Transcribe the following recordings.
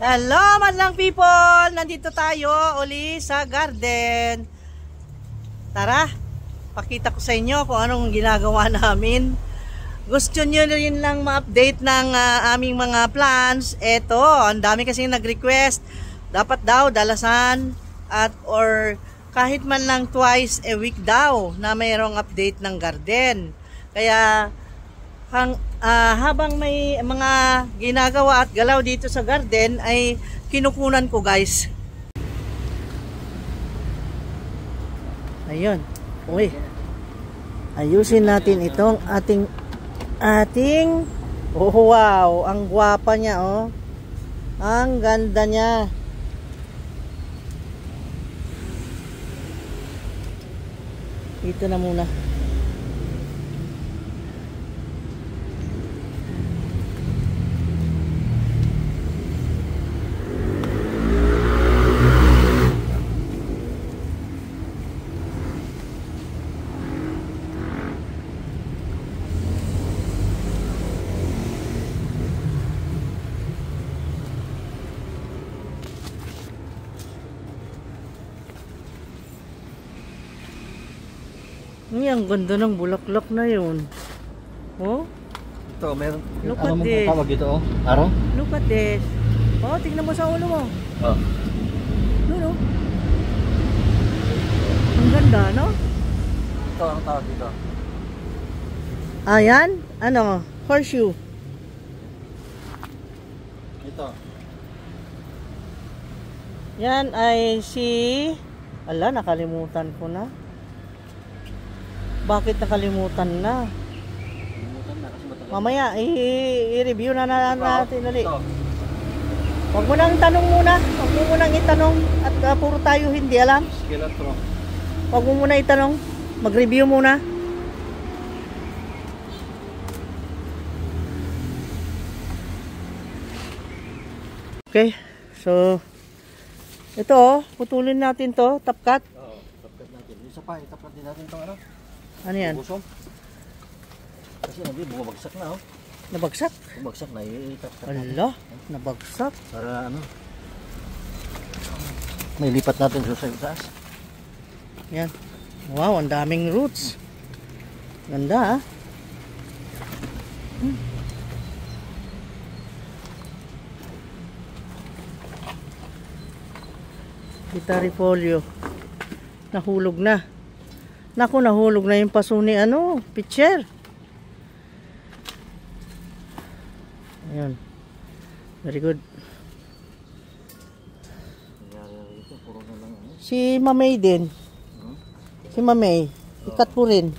Hello madlang people! Nandito tayo uli sa garden. Tara, pakita ko sa inyo kung anong ginagawa namin. Gusto nyo rin lang ma-update ng aming mga plans. Eto, ang dami kasi nag-request. Dapat daw dalasan at or kahit man lang twice a week daw na mayroong update ng garden. Kaya habang may mga ginagawa at galaw dito sa garden ay kinukunan ko guys. Ayun. Uy. Ayusin natin itong ating oh wow, ang gwapa niya oh. Ang ganda niya. Dito na muna. Ang ganda ng bulaklak na yun. Oh? Ito, meron. Look at Ano this. mong tawag ito, oh? Araw? Look at this. Oh, tingnan mo sa ulo mo. Oh. No. Ang ganda, no? Ito, ang tawag dito. Ayan. Ano? Horseshoe. Ito. Yan ay si... Ala, nakalimutan ko na. Bakit nakalimutan na? Nakalimutan na kasi matagal. Mamaya, i-review na natin ulit. Ito. Huwag mo nang tanong muna. Huwag mo munang itanong. At puro tayo hindi alam. Skeletron. Huwag mo muna itanong. Mag-review muna. Okay. So, ito oh. Putulin natin to. Top cut. Oo, tapkat natin. Isa pa, itapkat din natin itong ano? Ano yan? Busong. Kasi hindi, bumabagsak na oh. Nabagsak? Bumagsak na, itapkat natin. Ala, nabagsak. Para ano? May lipat natin sa taas. Yan. Wow, ang daming roots. Ganda ah. Pitarifolio. Nahulog na. Naku, nahulog na yung paso ni ano, pitcher. Ayan. Very good. Si Mamay din. Si Mamay. Ikat mo rin.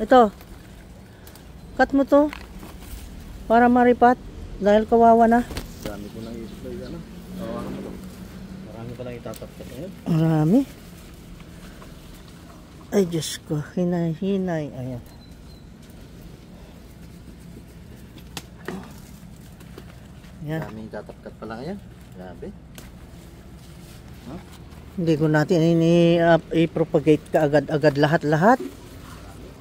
Ito. Cut mo to. Para maripat. Dahil kawawa na. Dami ko nang i-spray ano. Marami pa lang itatapkat ngayon. Marami. Ay, Diyos ko. Hinay. Ayan. Ayan. Daming itatapkat pala ngayon. Grabe. Huh? Hindi ko natin i-propagate ka agad-agad lahat-lahat.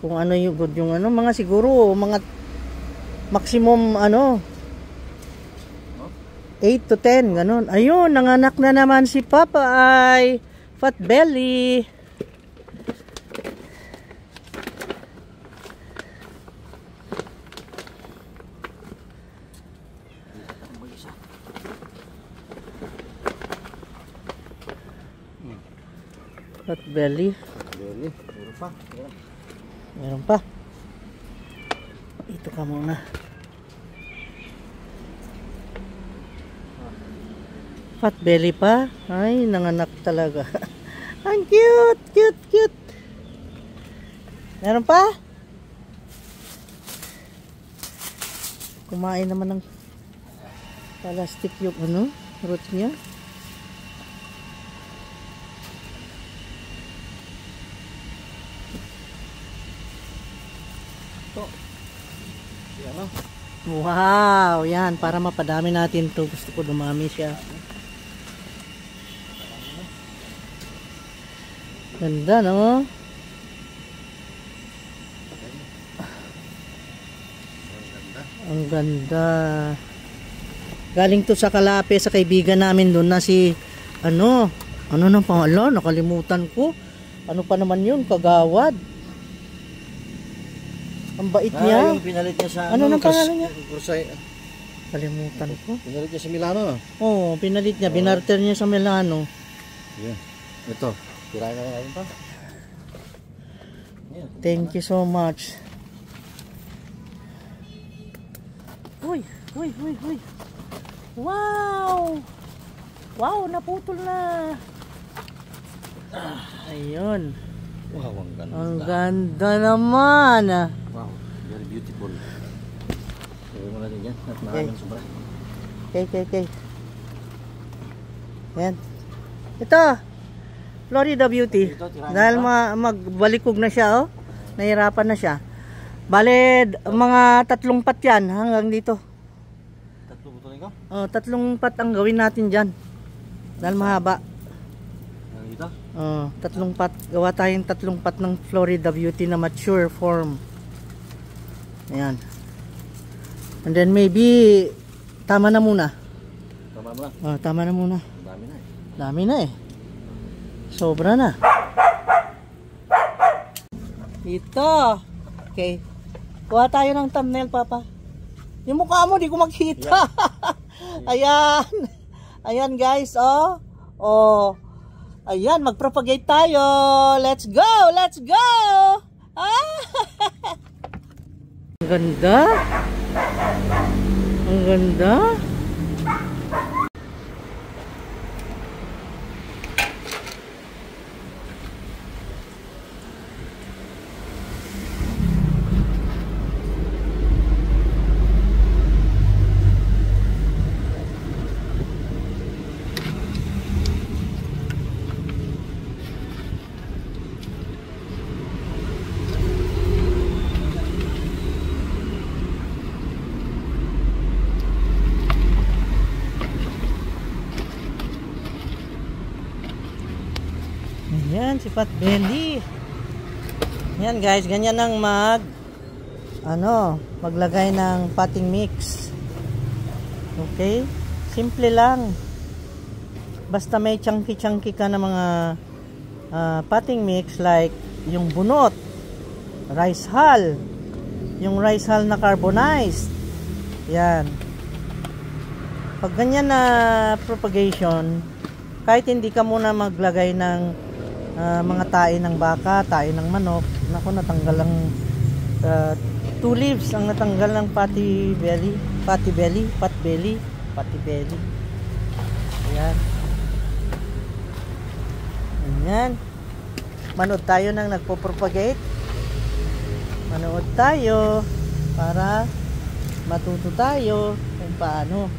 Kung ano yung good yung ano. Mga siguro, mga maximum ano. 8 to 10. Ganun. Ayun, nanganak na naman si Papa ay fat belly. Fat belly. Meron pa. Meron pa. Ito ka muna. Fat belly pa. Ay, nanganak talaga. Ang cute. Meron pa? Kumain naman ng plastic yung ano, roots niya. Ito. Yan o. Wow, yan. Para mapadami natin to. Gusto ko dumami siya. Ganda, no? Ang ganda. Galing to sa Kalape sa kaibigan namin doon na si ano nang pangalan, nakalimutan ko. Ano pa naman yun, Kagawad. Ang bait niya. Yung pinalit niya sa Ano nang pangalan niya? Kursay. Kalimutan ko. Pinalit niya sa Milano. Oo, pinalit niya, binarter niya sa Milano. Yan. Ito. Tirahin na natin pa. Yan. Thank you so much. Uy. Wow! Wow, naputol na. Ayun. Wow, ang ganda. Ang ganda naman. Wow, very beautiful. Gawin mo natin yan at maraming sobra. Okay. Yan. Ito. Florida Beauty. Dahil magbalikog na siya, oh. Nahirapan na siya. Bale, mga 3 pat yan hanggang dito. 3 butulin ko? 3 pat ang gawin natin dyan. Dahil mahaba. Dito? 3 pat. Gawa tayong 3 pat ng Florida Beauty na mature form. Ayan. And then maybe tama na muna. Tama mo na? Tama na muna. Dami na eh. Dami na eh. Sobra na. Ito. Okay. Kuha tayo ng thumbnail, Papa. Yung mukha mo, di ko makita. Ayan. Ayan, guys, oh. Oh. Ayan, mag-propagate tayo. Let's go! Let's go! Ah! Ang ganda. Ang ganda. Ayan, si Pat Belly. Ayan guys, ganyan ang maglagay ng potting mix. Okay? Simple lang. Basta may chunky ka na mga potting mix like yung bunot, rice hull, yung rice hull na carbonized. Yan. Pag ganyan na propagation, kahit hindi ka muna maglagay ng mga tae ng baka, tae ng manok, naku, natanggal ang 2 leaves ang natanggal ng pot belly. Ayan. Ayan. Manood tayo ng nagpo-propagate. Manood tayo para matuto tayo kung paano.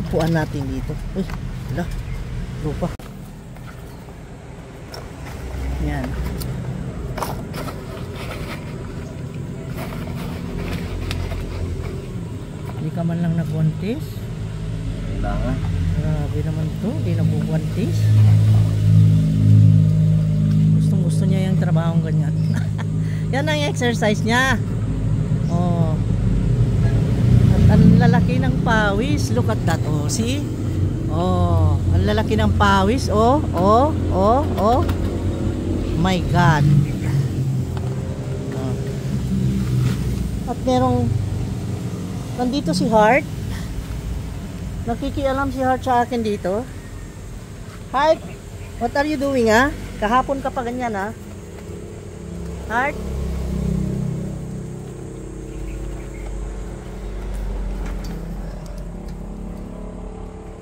Upuan natin dito. Uy, wala. Lupa. Yan. Hindi ka man lang nagwantis. Kailangan. Grabe naman to. Hindi nagwantis. Gustong gusto niya yung trabahong ganyan. Yan ang exercise niya. Oh. At ang lalaki ng pawis. Look at that. Oh, see? Oh, ang lalaki ng pawis. Oh. My God. At nandito si Heart. Nakikialam si Heart sa akin dito. Heart, what are you doing, ha? Kahapon ka pa ganyan, ha? Heart?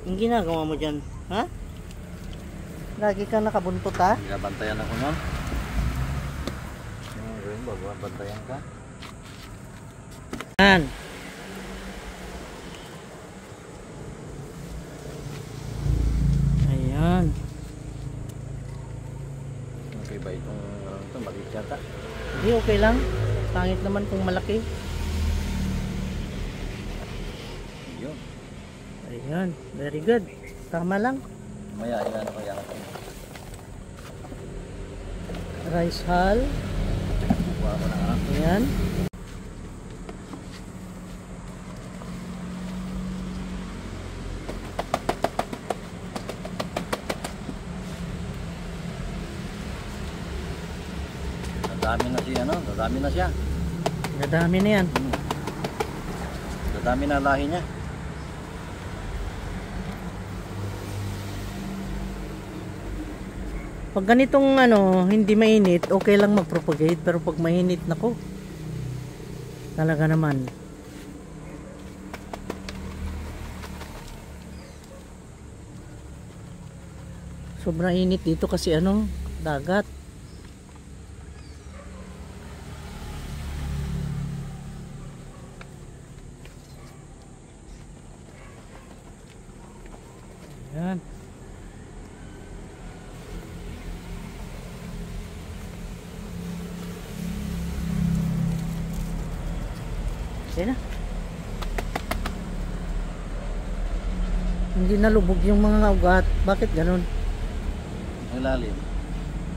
Ang ginagawa mo dyan, ha? Lagi ka nakabuntot, ha? Binabantayan ako nun. Bantayan ka. Yan. Ayan. Okay ba itong maliit yata? Hindi, okay lang. Pangit naman kung malaki. Yun. Ayan. Very good. Tama lang. Maya, ilan na kaya natin? Rice hull. Kuha ko na nga. Ayan. Dadami na siya, ano? Dadami na siya. Dadami na yan. Dadami na lahi niya. Pag ganitong ano, hindi mainit, okay lang mag-propagate. Pero pag mainit, nako, talaga naman. Sobrang init dito kasi ano, dagat. Ayan. Ayan na. Hindi nalubog yung mga ugat. Bakit ganun? Ang lalim.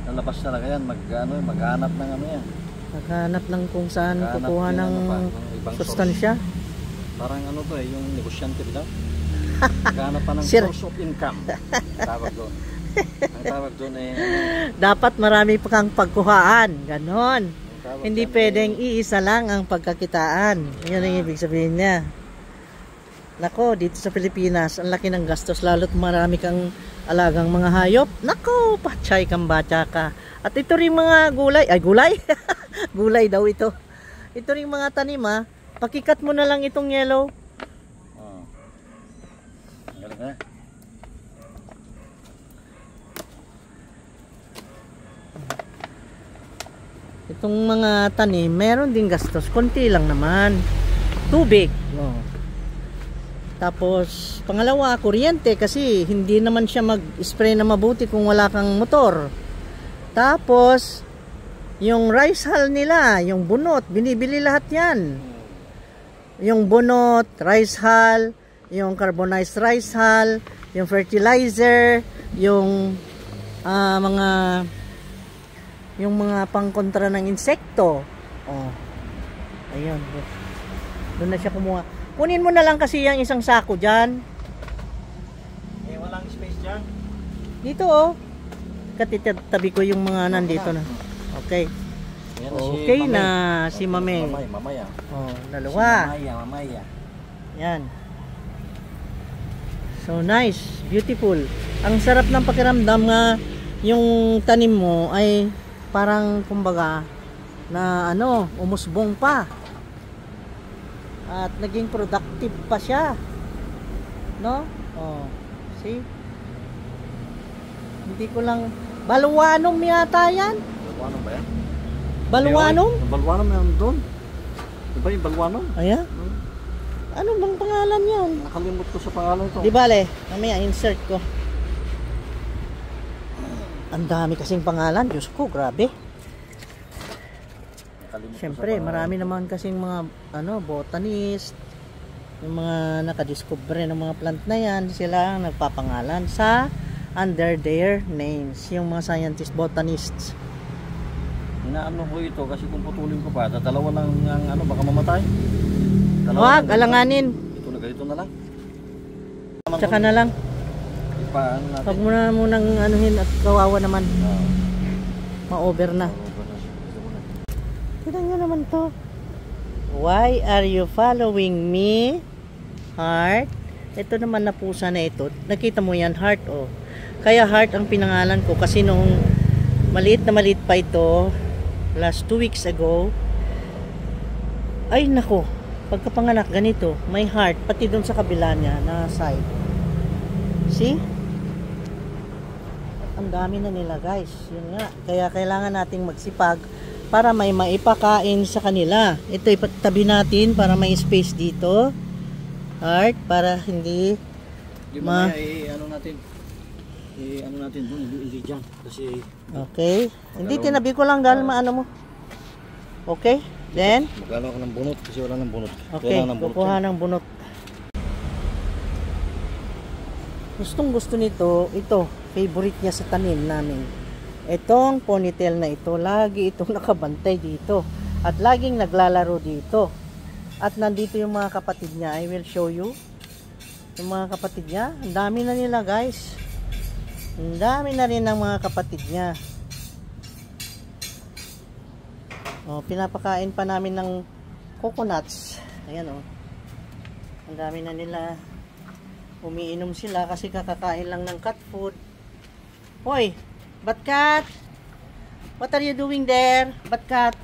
Lalabas talaga yan. Maghanap ng ano yan. Naghanap ng kung saan Naghahanap kukuha din ng ano pa, ng ibang sustansya. Parang ano to eh, yung negosyante daw. Naghahanap pa ng Sir. source of income. Tawag doon. Ang tawag doon eh, ano, Dapat marami pa kang pagkuhaan. Ganon. ang tawag Hindi dyan pwedeng eh, iisa lang ang pagkakitaan. Yun ang ibig sabihin niya. Nako, dito sa Pilipinas, ang laki ng gastos. Lalo't marami kang alagang mga hayop. Nako, patay kang bata ka. At ito rin mga gulay. Ay, gulay? Gulay daw ito. Ito rin mga tanim ha. Pakikat mo na lang itong yellow. oh. Ang galing na. Itong mga tanim, meron din gastos. Konti lang naman. Tubig. No. Tapos, pangalawa, kuryente kasi hindi naman siya mag-spray na mabuti kung wala kang motor. Tapos, yung rice hull nila, yung bunot, binibili lahat yan. Yung bunot, rice hull, yung carbonized rice hull, yung fertilizer, yung mga pangkontra ng insekto. Oh. Ayun. Doon na siya kumuha. Kunin mo na lang kasi yung isang sako dyan. Eh, walang space dyan. Dito oh. Katitabi ko yung mga nandito na. Okay. Ayan Okay na si Mame. Mamaya. Oh, dalawa. Mamaya. Yan. So nice, beautiful. Ang sarap ng pakiramdam nga yung tanim mo ay parang kumbaga na ano, umusbong pa. At naging productive pa siya. No? Oh, see? Hindi ko lang balwanong yata yan. Balwanong ba yan? Balwanong? Balwanong yan doon. Diba yung balwanong? Ayan. Ano bang pangalan yan? Nakalimot ko sa pangalan ito. Di bale, mamaya insert ko. Ang dami kasing pangalan. Diyos ko, grabe. Nakalimot ko Siyempre, sa pangalan. marami naman kasing mga botanist, yung mga nakadiscover ng mga plant na yan, sila ang nagpapangalan sa under their names, yung mga scientists, botanists. Inaano ko ito kasi kung putulin ko pa, dalawa lang ang ano, baka mamatay. Huwag, alanganin. Ito na lang. Tsaka na lang. Ipaano natin. Huwag mo na munang anuhin at kawawa naman. Oo. Ma-over na. Tignan nyo naman to. Why are you following me? Heart. Ito naman na pusa na ito. Nakita mo yan, heart oh. Kaya heart ang pinangalan ko kasi noong maliit na maliit pa ito, last 2 weeks ago, ay nako, pagkapanganak ganito, may heart, pati doon sa kabila niya, na side. See? Ang dami na nila guys. Yun nga. Kaya kailangan nating magsipag para may maipakain sa kanila. Ito ipatabi natin para may space dito. Heart, para hindi Yung mamaya ano natin. Ano natin doon, hindi dyan. Kasi okay. Hindi, tinabi ko lang dahil maano mo. Okay? Then? magkano ako ng bunot kasi wala ng bunot. Okay, Kailangan ng bunot kukuha yan. ng bunot. Gustong gusto nito, ito, favorite niya sa tanim namin. Itong ponytail na ito, lagi itong nakabantay dito. At laging naglalaro dito. At nandito yung mga kapatid niya. I will show you. Yung mga kapatid niya, ang dami na nila guys. Ang dami na rin ng mga kapatid niya. Oh, pinapakain pa namin ng coconuts. Ayan oh. Ang dami na nila. Umiinom sila kasi kakakain lang ng cat food. Hoy, Batcat! What are you doing there, Batcat?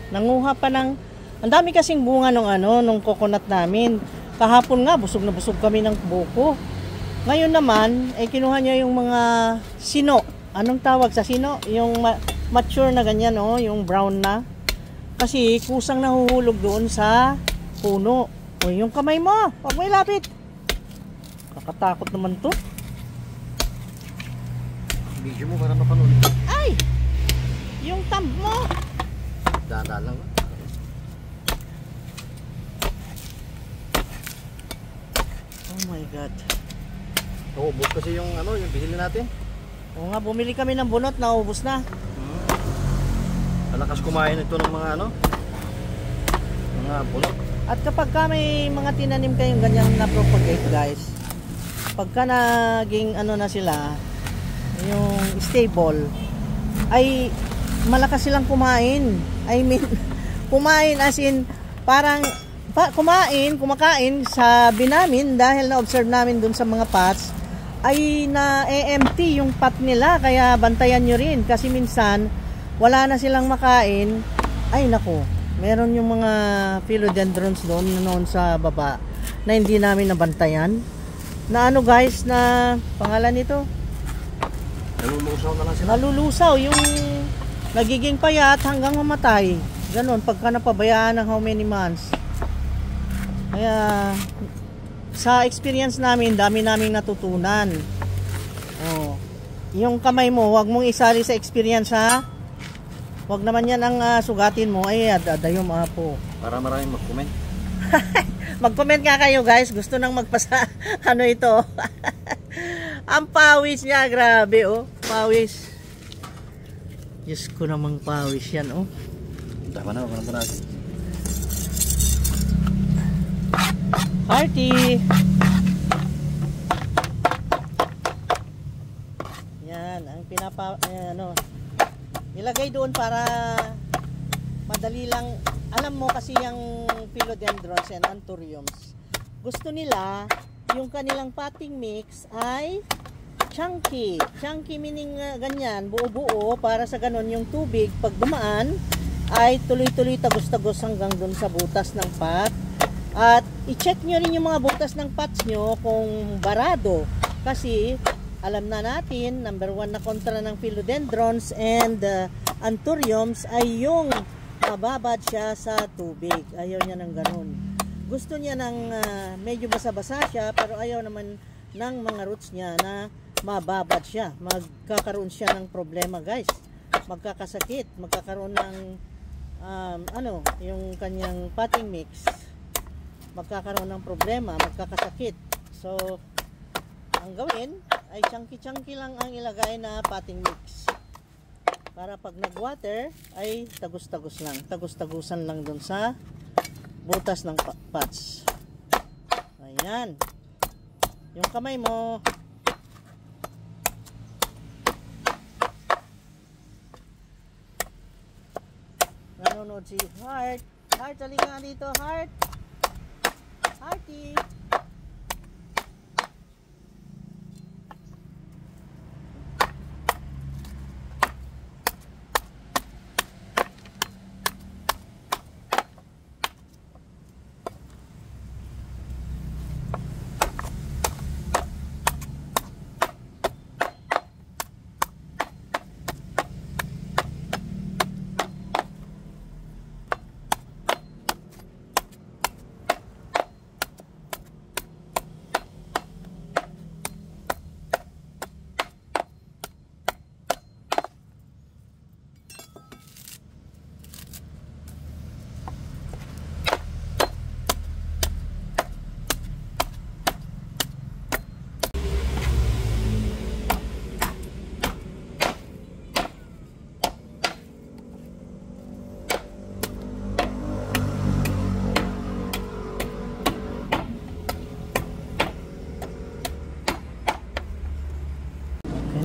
Nanguha pa ng, ang dami kasing bunga nung coconut namin. Kahapon nga busog na busog kami ng buko. Ngayon naman kinuha niya yung mga sino. Anong tawag sa sino? Yung mature na ganyan yung brown na. Kasi kusang nahuhulog doon sa puno. O yung kamay mo, wag mo ilapit. Kakatakot naman to. Video mo para mapanood. Ay! Yung thumb mo. Dahan-dahan lang. Oh my God. Naubos kasi yung yung binili natin. Oo nga, bumili kami ng bunot, naubos na. Malakas kumain ito ng mga mga bunot. At kapag ka may mga tinanim kayong ganyan na propagate guys, pagka naging na sila, yung stable, ay malakas silang kumain. I mean, kumain as in, parang kumakain sa binamin dahil na-observe namin dun sa mga pots, ay na-empty yung pot nila. Kaya bantayan nyo rin kasi minsan, wala na silang makain. Ay nako, meron yung mga philodendrons doon sa baba na hindi namin nabantayan. Na guys, na pangalan nito? Nalulusaw na lang sila. Nalulusaw, yung nagiging payat hanggang mamatay. Ganon, pagka napabayaan ng how many months. Kaya, sa experience namin, dami naming natutunan. Oh, yung kamay mo, wag mong isali sa experience ha. Wag naman yan ang sugatin mo. Ay, adayom po. Para maraming mag-comment. Mag-comment nga kayo guys. Gusto nang magpasa. Ito. Ang pawis niya. Grabe pawis. Diyos ko namang pawis yan Tama na natin. Party. Yan. Ang ilagay doon para madali lang. Alam mo kasi yung philodendrons and anthuriums, gusto nila yung kanilang potting mix ay chunky. Chunky meaning ganyan, buo-buo, para sa ganon yung tubig pag dumaan ay tuloy-tuloy tagos-tagos hanggang dun sa butas ng pot. At i-check nyo rin yung mga butas ng pots nyo kung barado. Kasi alam na natin, number 1 na kontra ng philodendrons and anthuriums ay yung mababad siya sa tubig. Ayaw niya ng ganun. Gusto niya ng medyo basa-basa siya, pero ayaw naman ng mga roots niya na mababad siya. Magkakaroon siya ng problema guys. Magkakasakit. Magkakaroon ng yung kanyang potting mix. Magkakaroon ng problema. Magkakasakit. So, ang gawin ay chunky-chunky lang ang ilagay na potting mix. Para pag nag-water ay tagus-tagus lang. Tagus-tagusan lang dun sa butas ng pots. Ayan. Yung kamay mo. Nanonood si Heart. Heart, halika nga dito, Heart. Hearty.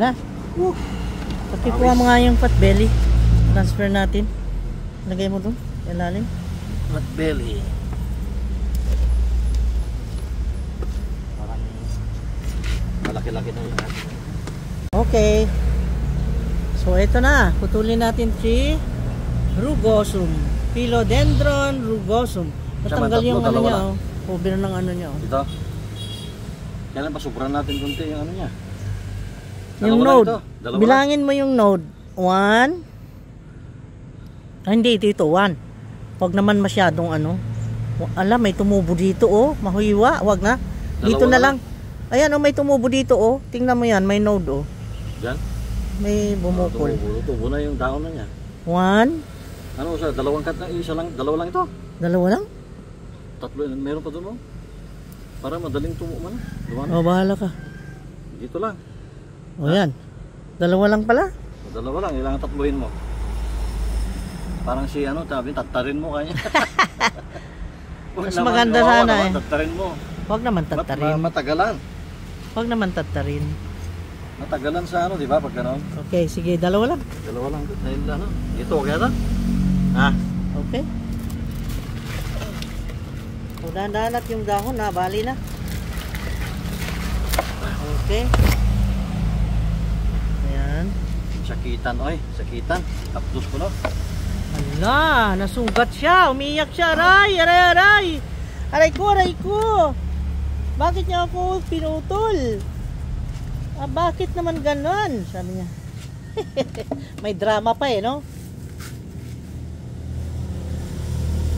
Na. Pakikuha mo nga yung pot belly. Transfer natin. Lagay mo doon. Ilalim. Pot belly. Parang malaki-laki na yun. Okay. So ito na. Putulin natin si rugosum. Philodendron rugosum. Natanggal Siya, yung tatlo, ano dalawa niya. lang. Cover ng ano niya. Ito. Kailan pa sobrang natin kunti yung ano niya. Yung Dalawa lang node. ito. Dalawa lang. Bilangin mo yung node. 1. Hindi, ito 1. Huwag naman masyadong ano. Alam, may tumubo dito oh. Mahuiwa. Huwag na. Dito Dalawa na na lang. Ayan oh, may tumubo dito oh. Tingnan mo yan, may node oh. Diyan? May bumukol. Tubo na yung daon na niya. 1. Ano sa dalawang kat na isa lang, dalawa lang ito. Dalawa lang? Tatlo, meron pa doon oh. Para madaling tumo man. Dumaan. Oh, bahala ka. Dito lang. O yan. Dalawa lang pala. Dalawa lang, ilangan tatluin mo. Parang si ano, tatarin mo kanya. Mas maganda sana eh. Tatarin mo. Huwag naman tatarin. Matagalan. Huwag naman tatarin. Matagalan sa ano, di ba? Pag gano'n. Okay, sige. Dalawa lang. Dalawa lang. Dahil ano, dito, kaya ta? Ha? Okay. O, dahan-dahan at yung dahon na. Bali na. Okay. Ayan. Sakitan, oy. Sakitan. Tapos ko no. Ala, nasugat siya. Umiyak siya. Aray, aray, aray. Aray ko, aray ko. Bakit niya ako pinutol? Ah, bakit naman ganon? Sabi niya. May drama pa eh, no?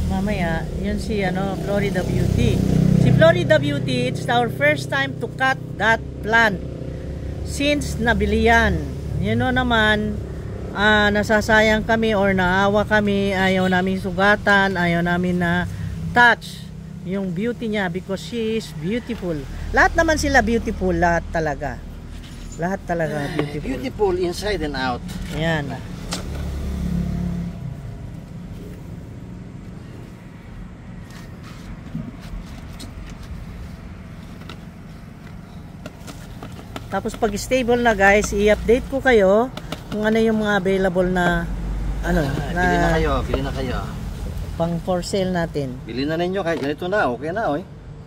Mamaya, yun si ano, Florida Beauty. Si Florida Beauty, it's our first time to cut that plant since nabili yan. You know naman, nasasayang kami or naawa kami, ayaw namin sugatan, ayaw namin na touch yung beauty niya because she is beautiful. Lahat naman sila beautiful, lahat talaga. Lahat talaga beautiful. Beautiful inside and out. Ayan. Tapos pag stable na guys, i-update ko kayo kung ano yung mga available na ano, Bili na kayo, bili na kayo. pang for sale natin. Bili na ninyo kahit ganito na, okay na, oy.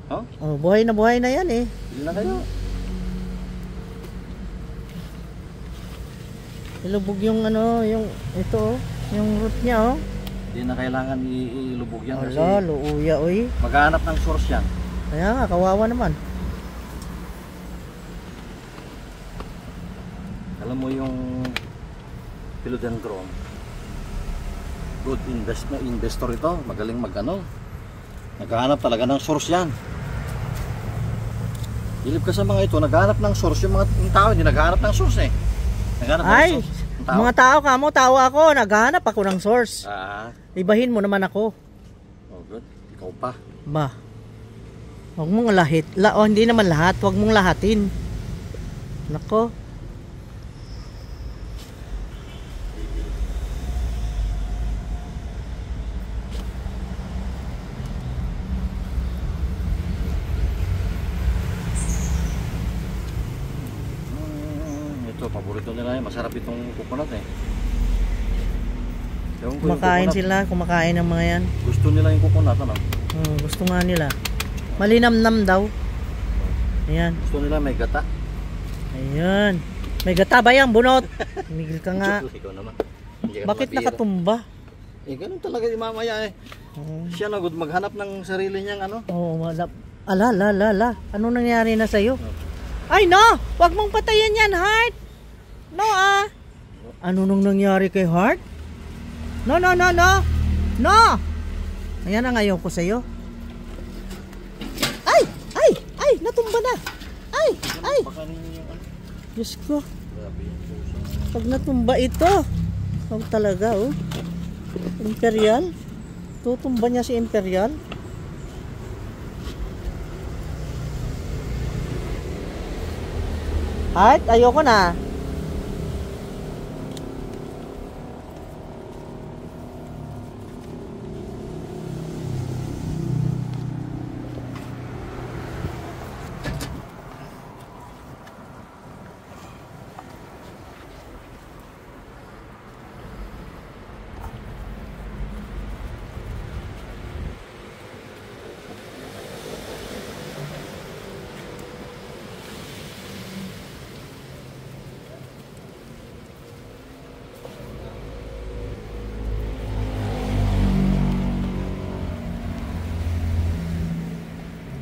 Oh, Oh, buhay na yan eh. bili na kayo. Ilubog yung ano, yung ito oh, yung root niya oh. Hindi na kailangan ilubog yan kasi Ala, luuya oy. maghanap ng source yan. Kaya nga, kawawa naman. Alam mo yung philodendron, good investor ito, magaling magano. Naghahanap talaga ng source yan. Ilip ka sa mga ito, naghahanap ng source. Yung tao hindi naghahanap ng source eh. Naghahanap ng Ay, source. Ang tao. mga tao kamo, tao ako, naghahanap ako ng source. Ibahin mo naman ako. Oh good, ikaw pa. Ba. Huwag mong lahit. Oh, hindi naman lahat, huwag mong lahatin. Nako. Ito, paborito nila yan. Masarap itong coconut eh. Ewan ko yung Kumakain coconut. sila, kumakain ng mga yan. Gusto nila yung coconut, ano? Gusto nga nila. Malinamnam daw. Ayan. Gusto nila may gata. Ayan. May gata ba yan, bunot? Migil ka nga. Ikaw naman. Hindi ka Bakit mabira. nakatumba? Eh, ganun talaga yung mamaya eh. Siya na good maghanap ng sarili niyang ano. Oo, wala. Ala. Ano nangyari na sa'yo? Ay, no! Huwag mong patayin yan, Heart! No, ah! Ano nung nangyari kay Heart? No! No! Ayan ang ayaw ko sa'yo. Ay! Natumba na! Ay! Baka ninyo yung ano. Diyos ko. Grabe yung puso. Pag natumba ito. Oh, talaga, oh. Imperial. Tutumba niya si Imperial. Heart, ayoko na.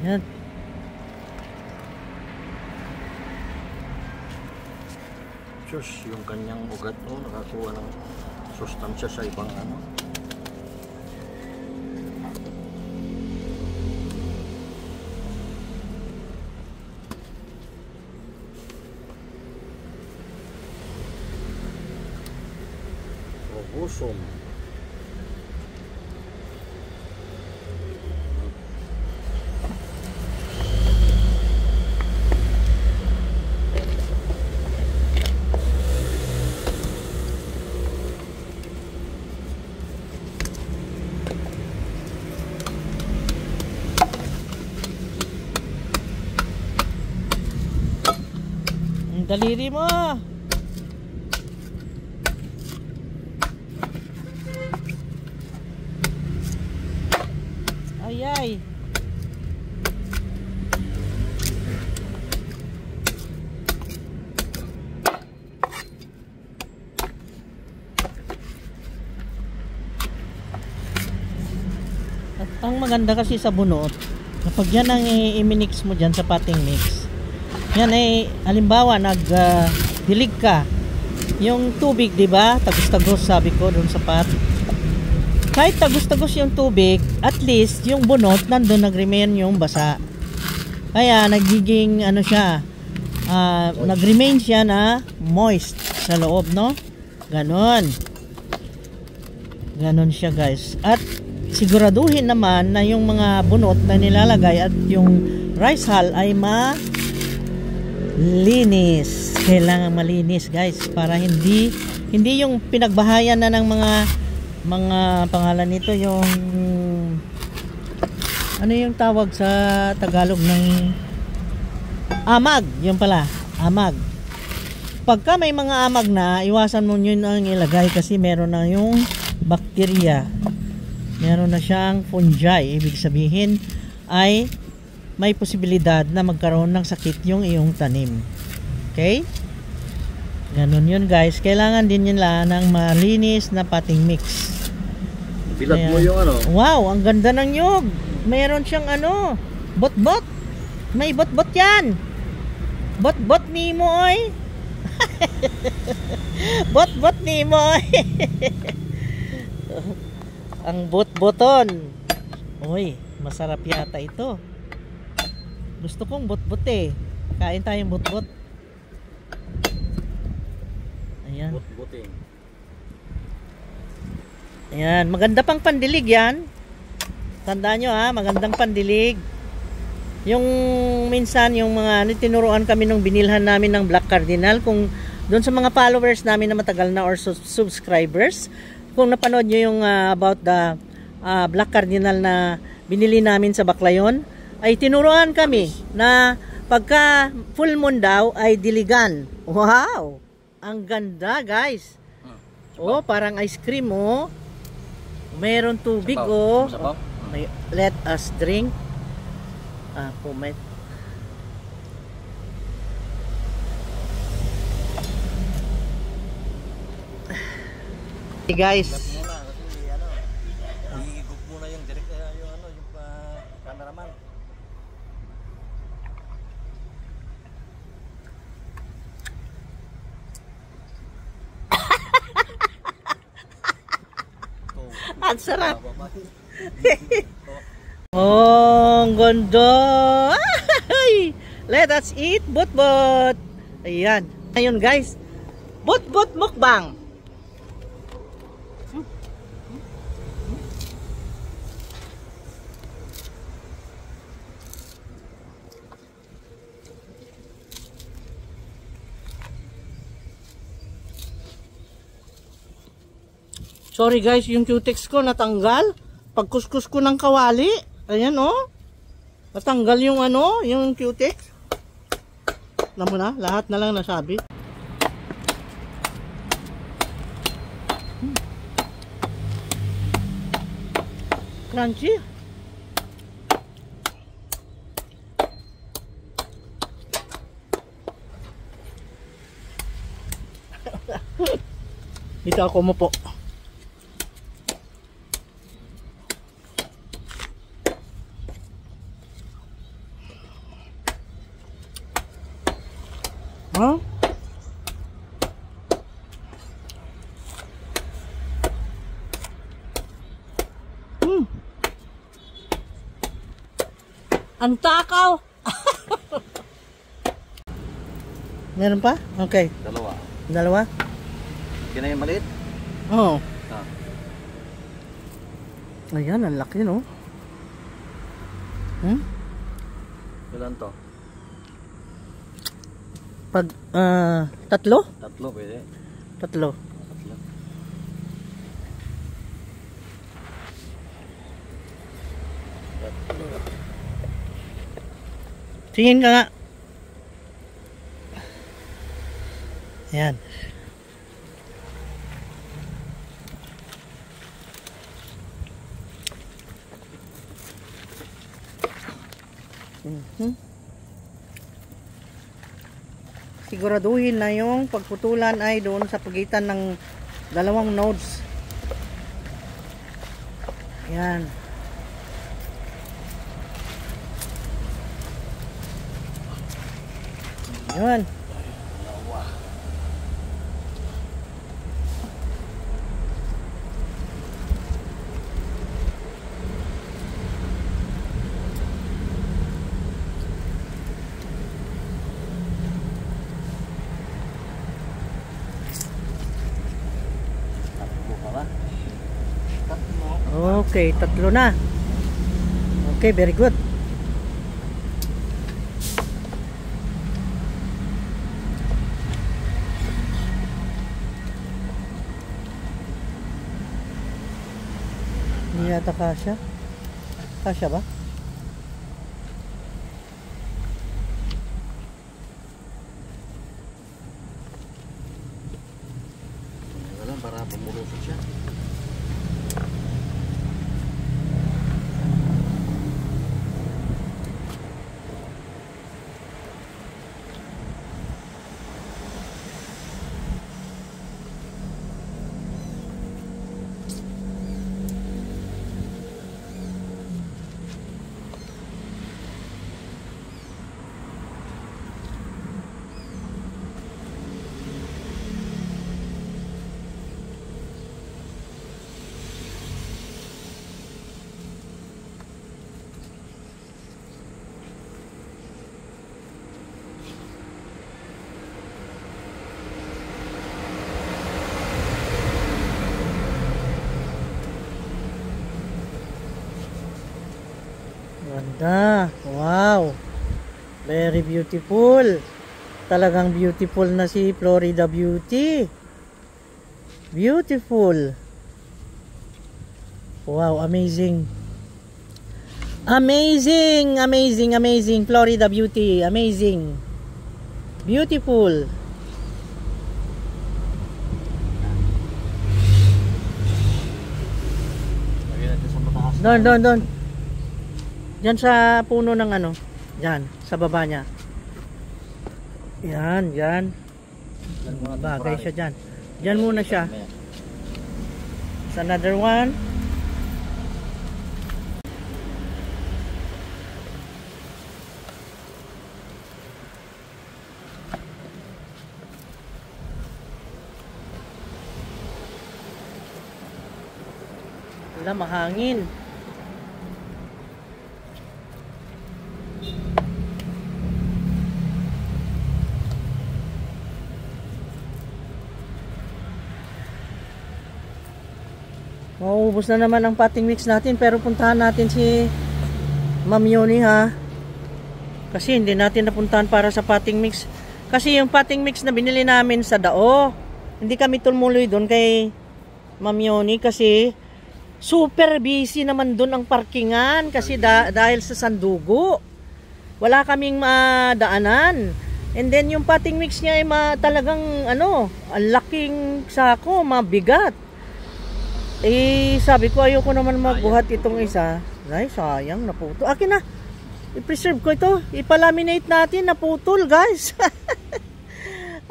Yan. Diyos, yung kanyang ugat mo, nakakuha ng sustansya sa ibang ano. Robusum. Ang daliri mo. Ay ay. At ang maganda kasi sa bunot, kapag yan ang i-mix mo dyan sa potting mix, yan ay halimbawa dilig ka yung tubig, di ba? Tagos-tagos sabi ko doon sa pot. Kahit tagos-tagos yung tubig, at least yung bunot nandoon nag-remain yung basa. Kaya nagiging ano siya, nag-remain siya na moist sa loob, no? Ganon. Ganon siya, guys. At siguraduhin naman na yung mga bunot na nilalagay at yung rice hull ay malinis. Kailangan malinis, guys, para hindi yung pinagbahayan na ng mga pangalan nito, yung ano yung tawag sa Tagalog ng amag, yun pala, amag. Pagka may mga amag na, iwasan mo yun ang ilagay kasi meron na yung bakterya, meron na siyang fungi, ibig sabihin ay may posibilidad na magkaroon ng sakit yung iyong tanim. Okay? Ganun yun, guys. Kailangan din nila ng malinis na potting mix. Bilat mo yung ano. Wow, ang ganda ng nyug. Meron siyang ano, bot-bot. May bot-bot yan. Bot-bot ni mo, oy. Bot-bot ni mo, oy. Ang bot-boton. Oy, masarap yata ito. Gusto kong bot-bot eh. Kain tayong bot-bot. Ayan. Bot-boting. Ayan, maganda pang pandilig yan. Tandaan nyo ha, magandang pandilig. Yung minsan, yung mga tinuruan kami nung binilhan namin ng Black Cardinal, kung doon sa mga followers namin na matagal na or subscribers, kung napanood nyo yung about the Black Cardinal na binili namin sa Baclayon, ay tinuruan kami na pagka full moon daw ay diligan. Wow! Ang ganda, guys. Oh, parang ice cream, oh. Mayroon tubig, oh. May, let us drink. Pumet. Hey, guys. Higop muna yung direct, yung cameraman. Ang sarap. Oh, ang ganda. Ay, let us eat bot-bot. Ayan. Ayun, guys. Bot-bot mukbang. Sorry guys, yung cutex ko natanggal. Pagkuskus ko ng kawali. Ayan oh. Natanggal yung ano, yung cutex. Alam mo na, lahat na lang nasabi. Crunchy. Dito ako mo po. Huh? Ang takaw. Meron pa? Okay. Dalawa. Dalawa? Kina yung maliit? Oo. Ah. Ayan, ang laki, no? Hmm? Ilan to? Pag, tatlo? Tatlo pwede. Tatlo. Tatlo. Tingin ka nga. Ayan. Siguraduhin na yung pagputulan ay doon sa pagitan ng dalawang nodes. Ayan. Ayan. Tatlo pala. Tatlo. Okay, tatlo na. Okay, very good. Hindi yata kasya. Kasya ba? Wala para pumulusok siya. Ganda. Wow. Very beautiful. Talagang beautiful na si Florida Beauty. Beautiful. Wow, amazing. Amazing, amazing, amazing. Florida Beauty, amazing. Beautiful. Lagyan natin sa mataas. Doon. Diyan sa puno ng ano. Diyan, sa baba niya. Yan. Yan muna Bagay temporary. siya dyan. Diyan muna siya. It's another one. Wala, mahangin. Mauubos na naman ang potting mix natin, pero puntahan natin si Ma'am Yoni, ha. Kasi hindi natin napuntahan para sa potting mix. Kasi yung potting mix na binili namin sa Dao, hindi kami tumuloy doon kay Ma'am Yoni kasi super busy naman doon ang parkingan kasi dahil sa Sandugo. Wala kaming madaanan. And then yung potting mix niya ay talagang ano, ang laking sako, mabigat. Eh, sabi ko, ayoko naman magbuhat itong isa. Ay, sayang, naputol. Akin na, i-preserve ko ito. Ipalaminate natin, naputol, guys.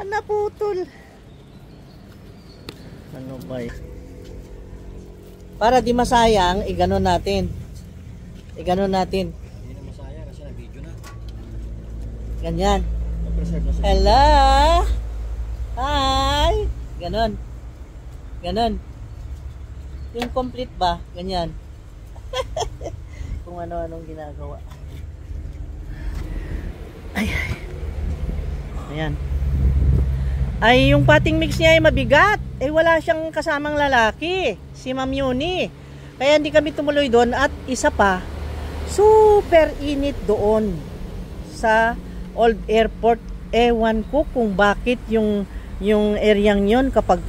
Naputol. Ano ba yun? Para di masayang, iganon natin. Iganon natin. Hindi na masaya kasi na-video na. Ganyan. preserve na sa Hello! Hi! Ganon. Ganon. Yung complete ba? Ganyan. Kung ano-anong ginagawa. Ay, ay. Ayan. Ay, yung potting mix niya ay mabigat. Eh, wala siyang kasamang lalaki. Si Ma'am Yuni. Kaya hindi kami tumuloy doon. At isa pa, super init doon sa Old Airport. Ewan ko kung bakit yung areang yon kapag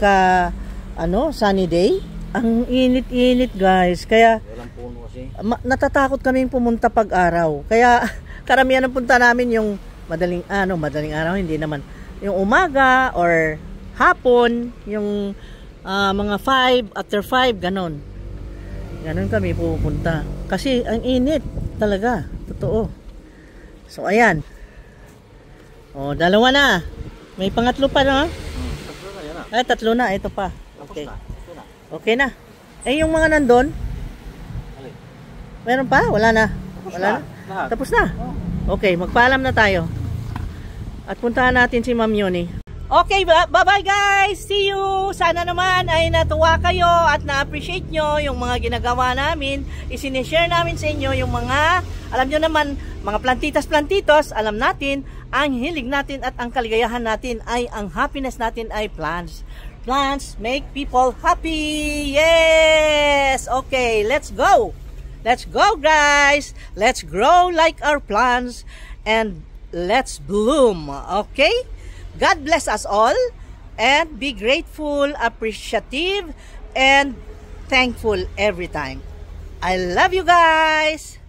sunny day. Ang init-init, guys. Kaya walang puno kasi. natatakot kaming pumunta pag-araw. Kaya karamihan ng punta namin yung madaling araw, hindi naman. Yung umaga or hapon, yung mga 5, after 5, ganon. Ganon kami pupunta. Kasi ang init talaga. Totoo. So, ayan. O, dalawa na. May pangatlo pa na. Tatlo na yan ah. Ay, tatlo na. Ito pa. Tapos Okay. na. Ito na. Okay na. Eh, yung mga nandun, Alin? meron pa? Wala na. Tapos Wala na. na. Lahat. Tapos na. Oh. Okay, magpaalam na tayo. At puntahan natin si Ma'am Yuni. Okay, bye-bye guys! See you! Sana naman ay natuwa kayo at na-appreciate nyo yung mga ginagawa namin. Isinishare namin sa inyo yung mga, alam nyo naman, mga plantitas-plantitos. Alam natin, ang hilig natin at ang kaligayahan natin ay, ang happiness natin ay plants. Plants make people happy! Yes! Okay, let's go! Let's go guys! Let's grow like our plants and let's bloom, okay? God bless us all and be grateful, appreciative, and thankful every time. I love you guys!